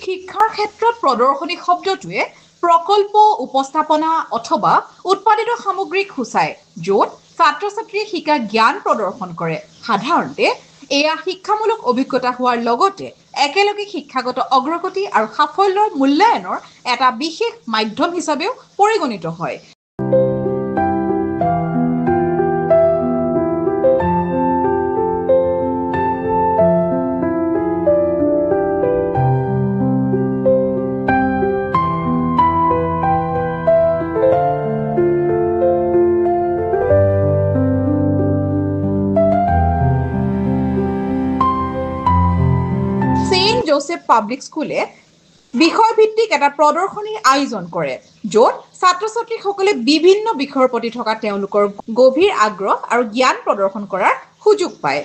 শিক্ষাৰ ক্ষেত্ৰত প্ৰদৰ্শনী শব্দটোৱে প্ৰকল্প উপস্থাপনা অথবা উৎপাদিত সামগ্ৰীক সূচায় য'ত ছাত্ৰ-ছাত্ৰীয়ে শিকা জ্ঞান প্ৰদৰ্শন কৰে সাধাৰণতে এয়া শিক্ষামূলক অভিজ্ঞতা হোৱাৰ লগতে একেলগে শিক্ষাগত অগ্ৰগতি আৰু সাফল্যৰ মূল্যায়নৰ এটা বিশেষ মাধ্যম হিচাপেও পৰিগণিত হয় জোসেফ পাব্লিক স্কুলে বিষয়ভিত্তিক এটা প্ৰদৰ্শনীৰ আয়োজন কৰে য'ত ছাত্ৰ-ছাত্ৰীসকলে বিভিন্ন বিষয়ৰ প্ৰতি থকা তেওঁলোকৰ গভীৰ আগ্ৰহ আৰু জ্ঞান প্ৰদৰ্শন কৰাৰ সুযোগ পায়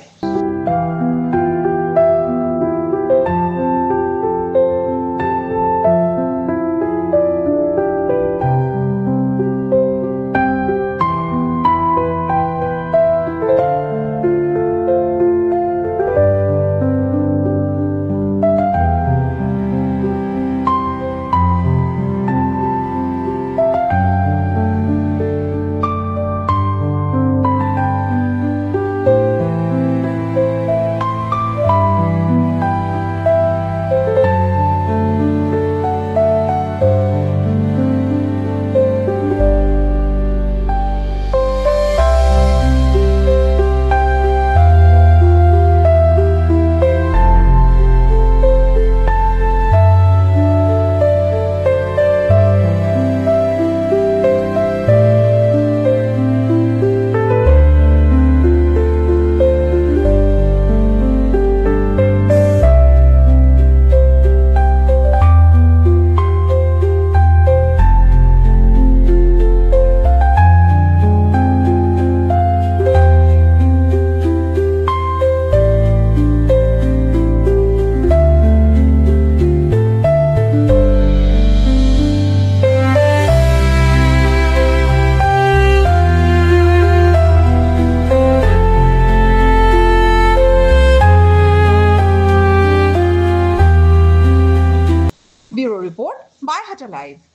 Bureau Report by Hata Live.